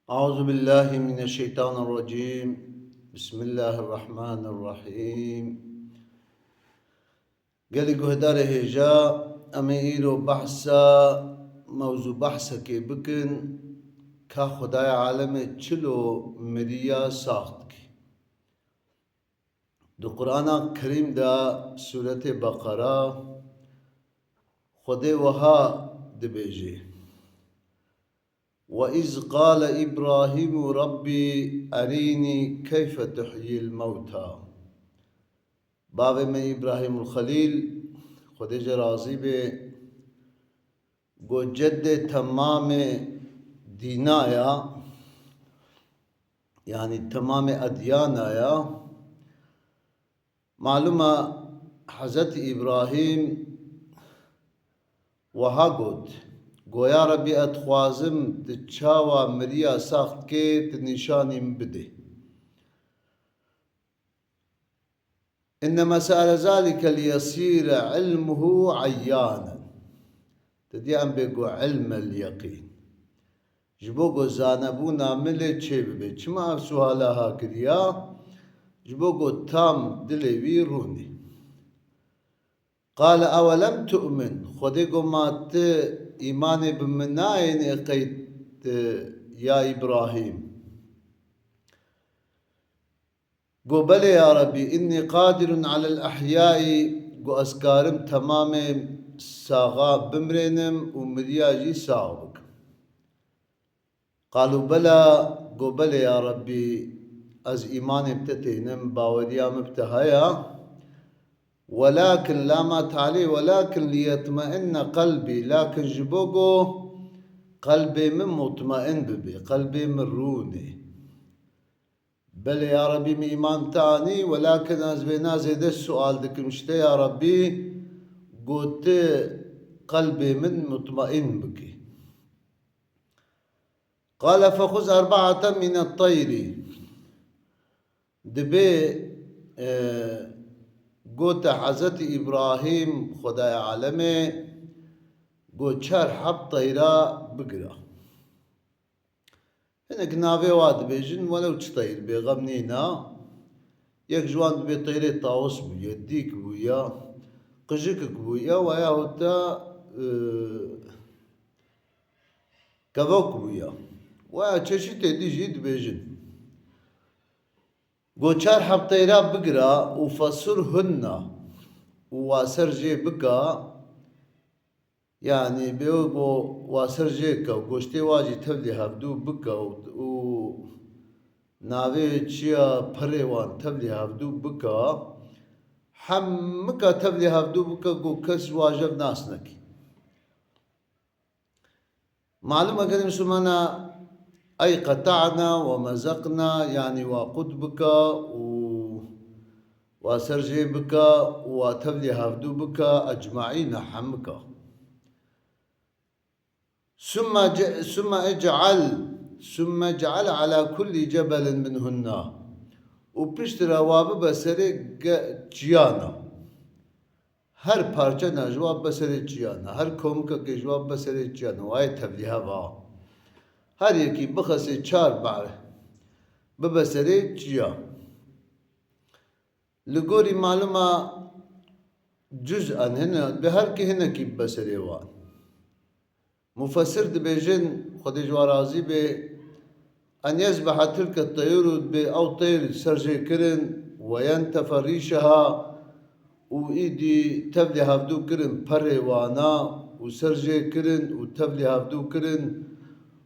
أعوذ بالله من الشيطان الرجيم. بسم الله الرحمن الرحيم. قال قهدار هجا أميرو بحثا موضوع بحثا كي بكن كا خدای عالم چلو مریا ساخت کی دو قرآن کریم دا سورة بقرة خدای وها دبیجی وإذ قال إبراهيم ربي أريني كيف تحيي الموتى باب میں ابراہیم الخلیل خدای راضی بے گو جد تمام دین آیا یعنی تمام ادیان آیا معلومہ حضرت ابراہیم وہا گویا ربی اتخوازم تچاوا مریا ساخت کے تنشانی بدے إنما سأل ذلك ليصير علمه عيانا تديان بيقو علم اليقين جبوغو زانبونا ملي تشيبه چما سؤالها كريا جبوغو تام دلي ويروني قال أولم تؤمن خديقو مات إيمان بمناين اقيت يا إبراهيم قو بلي يا ربي إني قادر على الأحياء قو أسكارم تمام ساغا بمرينم ومرياجي ساغبك قالوا بلى قو بلي يا ربي از إيمان ابتتينم باوريام ابتهايا ولكن لا ما تعلي ولكن ليطمئن قلبي لكن جبوغو قلبي من مطمئن ببي قلبي من روني بل يا ربي من إيمان تاني ولكن أزبينا زيد السؤال دكمشته يا ربي قلت قلبي من مطمئن بك قال فخذ أربعة من الطير دبي قلت حضرت إبراهيم خدای عالمه قلت شر حب طيرا بقرا هناك نافي واد بيجن ولو تطير بغمنينا يك جوان بطيرة طاوس بويا ديك بويا قجك بويا ويا هوتا كذوك بويا ويا تشي تدي جيد بيجن قوشار حب طيرا بقرا وفسرهن وواسر جي بكا يعني بيوغو واسر جيكا وقوشتي واجي تبلي هفدو بكا و ناوي چيا پريوان تبلي هفدو بكا حمكا تبلي هفدو بكا قو كس واجب ناس نكي معلومة قد مسلمانا أي قطعنا ومزقنا يعني وقد بكا واسر جي بكا وتبلي هفدو بكا أجمعين حمكا ثم اجعل على كل جبل منهن وبشت رواب بسر جيانا هر پارچه نجواب بسر جيانا هر کومکا کے جواب بسر جيانا وآي تبلیها با هر یکی بخسه 4 بار ببسر جيان لگوری معلومه جزءا هنا بهر که هنا کی بسر وان مفسر دبيجن خدي جوارازي بي أن يسبح تلك الطيور أو طير سرجي كرن وينتفى ريشها وإيدي تبلي هفدو كرن بريوانا وسرجي كرن وتبلي هفدو كرن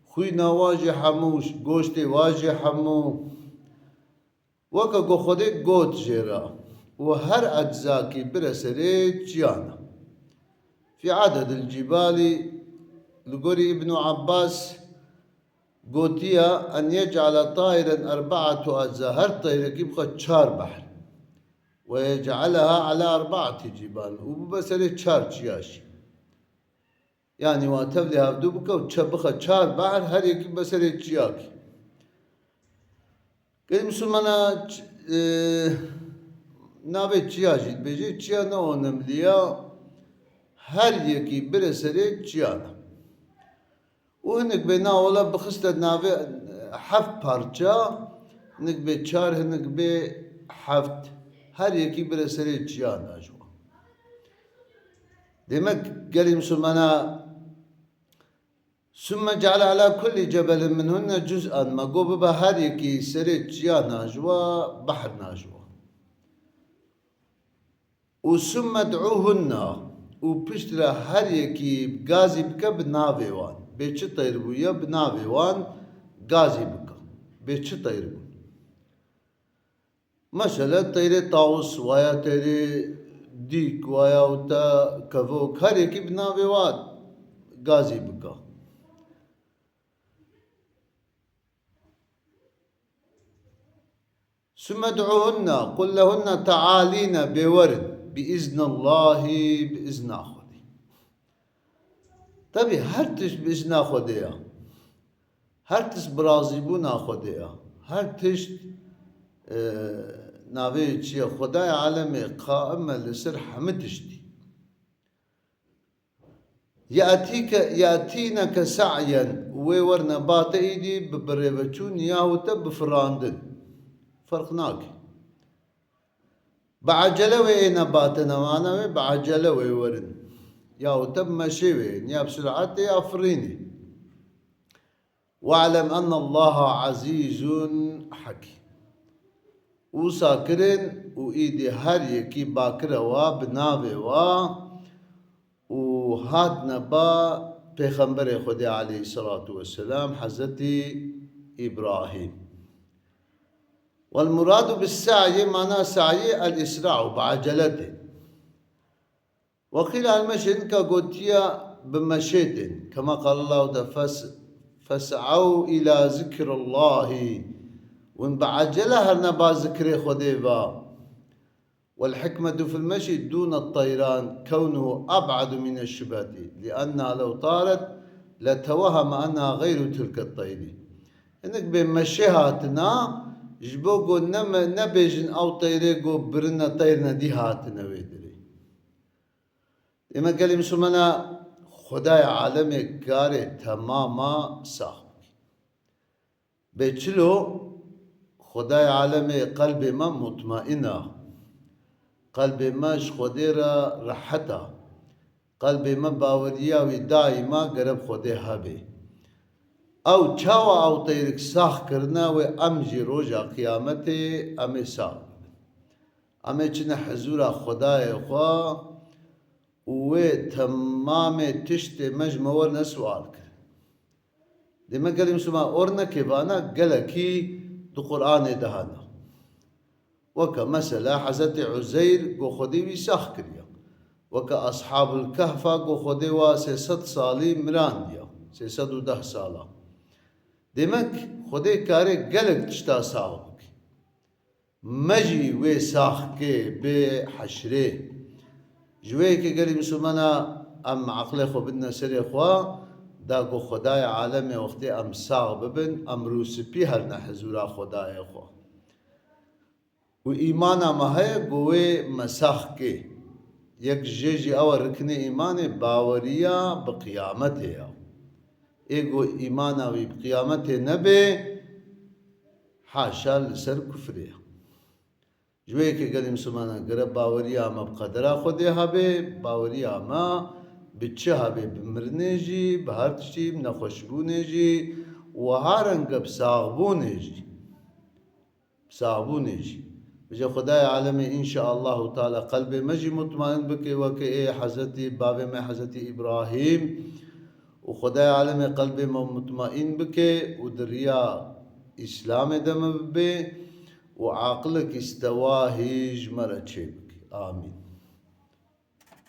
خوينا واجي حموش قوشتي واجي حمو وكا قو خدي قوت جيرا وهر أجزاكي برسري جيانا في عدد الجبال لقوري ابن عباس قوتيا أن يجعل طائرا 4 أجزاء هر طائر يبقى 4 بحر ويجعلها على 4 جبال وبسري 4 جياش يعني واتبلي هفدوبكا وتشبخها 4 بحر هر يكي بسري جياكي قد مسلمانا نابي جياجي بيجي جيانا ونمليا هر يكي برسري جيانا وهناك بينا ولا بخست نافع حفت پارچە هەنێک بێ چار هەنێک بێ حەفت هەر یەکی برە سەرێ چیا ناژوە دێمەک گەلی مسلمانە ثم جعل على كل جبل منهن جزءا ما قو ببا هر يكي سريت چيا ناجوا بحر ناجوا وثم ادعوهن وبشترا هر يكي غازي بك بناويوان بيچ طيربويا بناويوان غازي بك بيچ طيربو مثلا طيري طاوس ويا طيري ديك ويا وتا كفوك هر يكي بناويوان غازي بك ثم ادعوهن قل لهن تعالين بورد بإذن الله بإذن أخذي طبي هر تش بإذن أخذيها هر تش برازيبون أخذيها هر تش ناوي چي خداي عالمي قائمة لسر حمدشتي يأتينك سعيا ويورنا بات ايدي ببريبچون ياهو بفراندن فرق ناكي بعجلة وين باتنا وانا بعجلة ويورن يا وتب مشي وين يا بسرعة يا فريني واعلم أن الله عزيز حكيم وساكرن وإيدي هر يكي باكرة وبناوي وهاتنا با پیغمبر خدا عليه الصلاة والسلام حضرتي إبراهيم والمراد بالسعي معناه سعي الإسراع بعجلته وقيل المشي كقوتيا بمشيت كما قال الله فسعوا إلى ذكر الله وإن بعجلها نبا ذكر خديبا والحكمة في المشي دون الطيران كونه أبعد من الشبهة لأنها لو طارت لتوهم أنها غير تلك الطير إنك بمشيهاتنا جبوغو نبيجن أو طيريغو برنا طيرنا دي هاتنا ويدري إما قال مسلمانا خداي عالمي كاري تماما صاحب بيچلو خداي عالمي قلبي ما مطمئنة قلبي ماش خديرا رحتا قلبي ما باوريا ودائما قرب خدي هابي او چاوا او تیرک ساخ کرنا و امجی روزا قیامت امی ساخ امی چنه حضور خدای خوا و تمام تشت مجمور نسوال کر دیمه گلیم سما اورنا کبانا گلکی دو قرآن دهانا وكا مثلا حضرت عزير قو خدي وي ساخ کریا وكا اصحاب الكهف قو خدي وا 300 سالي مران دیا 310 سالا دمك خدي كاري قلق تشتا ساوك مجي وي ساخكي بحشري جويكي قالي مسلمانا ام عقلي خو بدنا سري خوا داقو خداي عالمي وقتي ام ساغ ببن ام روسبي هرنا حزورا خداي خوا و ايمانا ما هي قوي مساخكي يك جيجي او ركني ايماني باوريا بقيامتها ايگو ایمانا وی قیامت نبی حاشا لسر کفری جوی که گلیم سمانا گره باوری آما بقدرا خودی هبه باوری آما بچه هبه بمرنه جی بهرتشی نخوشبونه جی و هارنگ بساغبونه جی بجا خدای عالمی انشاءالله تعالی قلب مجی مطمئن بکی وکی ای حضرتی باب میں حضرت ابراہیم وخدای عالم قلبي مطمئن بك ودريا إسلام دم بي وعقلك استواهي جمرة بك آمين